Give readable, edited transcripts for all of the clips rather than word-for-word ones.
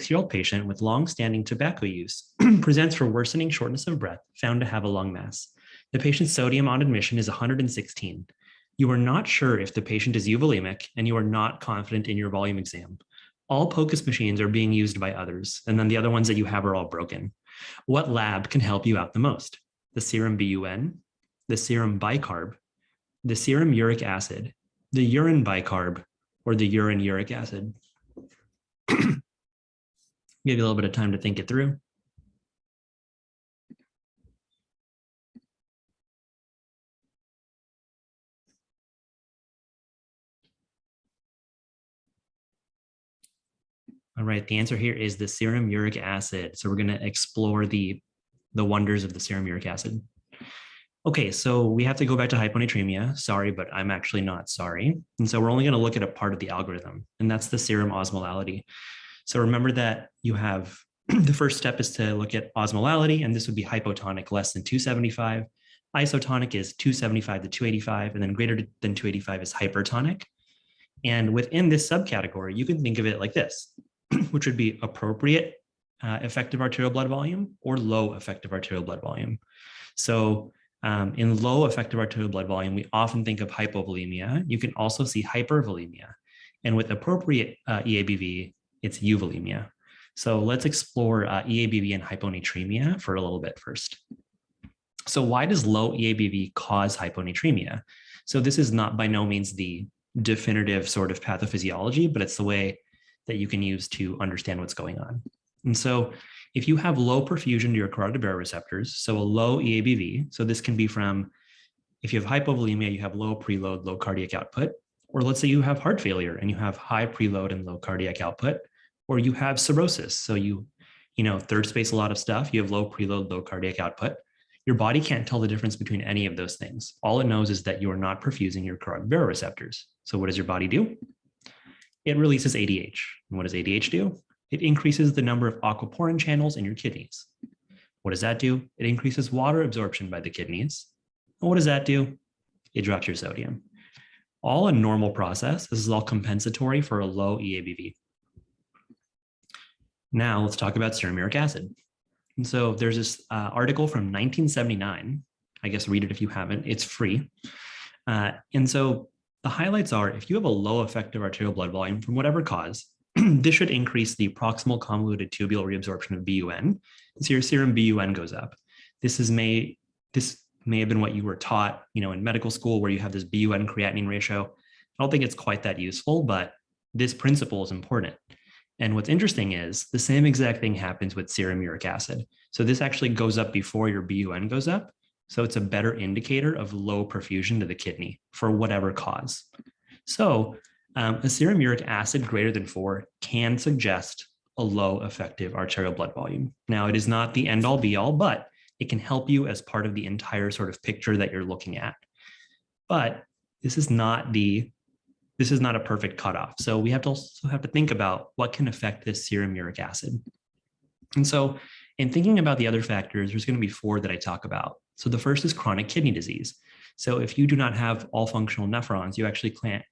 Year-old patient with long-standing tobacco use presents for worsening shortness of breath, found to have a lung mass. The patient's sodium on admission is 116. You are not sure if the patient is euvolemic, and you are not confident in your volume exam. All POCUS machines are being used by others, and then the other ones that you have are all broken. What lab can help you out the most? The serum BUN, the serum bicarb, the serum uric acid, the urine bicarb, or the urine uric acid? Give you a little bit of time to think it through. All right, the answer here is the serum uric acid. So we're going to explore the wonders of the serum uric acid. Okay, so we have to go back to hyponatremia. Sorry, but I'm actually not sorry. And so we're only going to look at a part of the algorithm, and that's the serum osmolality. So remember that you have the first step is to look at osmolality, and this would be hypotonic less than 275. Isotonic is 275 to 285, and then greater than 285 is hypertonic. And within this subcategory, you can think of it like this, which would be appropriate effective arterial blood volume or low effective arterial blood volume. So in low effective arterial blood volume, we often think of hypovolemia. You can also see hypervolemia. And with appropriate EABV, it's euvolemia. So let's explore EABV and hyponatremia for a little bit first. So why does low EABV cause hyponatremia? So this is not by no means the definitive sort of pathophysiology, but it's the way that you can use to understand what's going on. And so if you have low perfusion to your carotid baroreceptors, so a low EABV, so this can be from, if you have hypovolemia, you have low preload, low cardiac output, or let's say you have heart failure and you have high preload and low cardiac output, or you have cirrhosis. So you third space a lot of stuff, you have low preload, low cardiac output. Your body can't tell the difference between any of those things. All it knows is that you are not perfusing your carotid baroreceptors. So what does your body do? It releases ADH. And what does ADH do? It increases the number of aquaporin channels in your kidneys. What does that do? It increases water absorption by the kidneys. And what does that do? It drops your sodium. All a normal process. This is all compensatory for a low EABV. Now let's talk about serum uric acid. And so there's this article from 1979. I guess read it if you haven't. It's free. And so the highlights are, if you have a low effective arterial blood volume from whatever cause, this should increase the proximal convoluted tubule reabsorption of BUN. So your serum BUN goes up. This may have been what you were taught, in medical school, where you have this BUN creatinine ratio. I don't think it's quite that useful, but this principle is important. And what's interesting is the same exact thing happens with serum uric acid. So this actually goes up before your BUN goes up. So it's a better indicator of low perfusion to the kidney for whatever cause. So a serum uric acid greater than 4 can suggest a low effective arterial blood volume. Now, it is not the end all be all, but it can help you as part of the entire sort of picture that you're looking at. But this is not a perfect cutoff. So we have to also have to think about what can affect this serum uric acid. And so in thinking about the other factors, there's going to be 4 that I talk about. So the first is chronic kidney disease. So if you do not have all functional nephrons, you actually can't,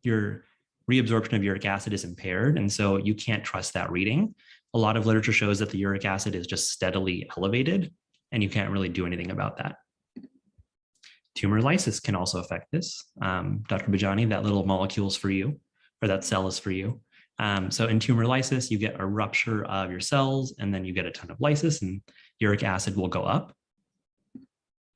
your reabsorption of uric acid is impaired. And so you can't trust that reading. A lot of literature shows that the uric acid is just steadily elevated, and you can't really do anything about that. Tumor lysis can also affect this. Dr. Bajani, that little molecule is for you, or that cell is for you. So in tumor lysis, you get a rupture of your cells, and then you get a ton of lysis, and uric acid will go up.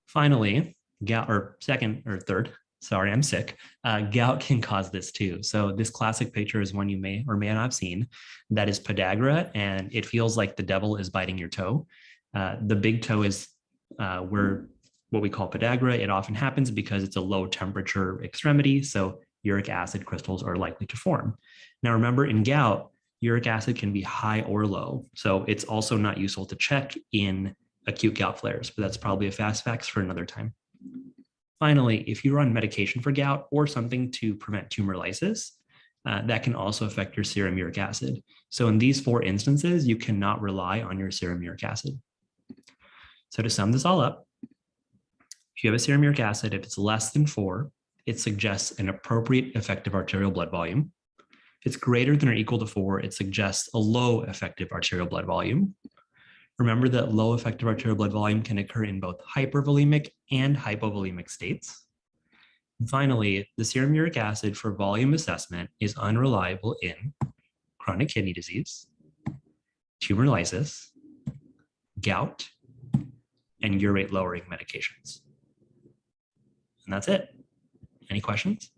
Finally, gout, or second or third, sorry, I'm sick. Gout can cause this too. So this classic picture is one you may or may not have seen. That is podagra, and it feels like the devil is biting your toe. The big toe is what we call podagra. It often happens because it's a low temperature extremity, so uric acid crystals are likely to form. Now remember, in gout, uric acid can be high or low, so it's also not useful to check in acute gout flares, but that's probably a fast facts for another time. Finally, if you're on medication for gout or something to prevent tumor lysis, that can also affect your serum uric acid. So in these 4 instances, you cannot rely on your serum uric acid. So to sum this all up, if you have a serum uric acid, if it's less than 4, it suggests an appropriate effective arterial blood volume. If it's greater than or equal to 4, it suggests a low effective arterial blood volume. Remember that low effective arterial blood volume can occur in both hypervolemic and hypovolemic states. And finally, the serum uric acid for volume assessment is unreliable in chronic kidney disease, tumor lysis, gout, and urate lowering medications. And that's it. Any questions?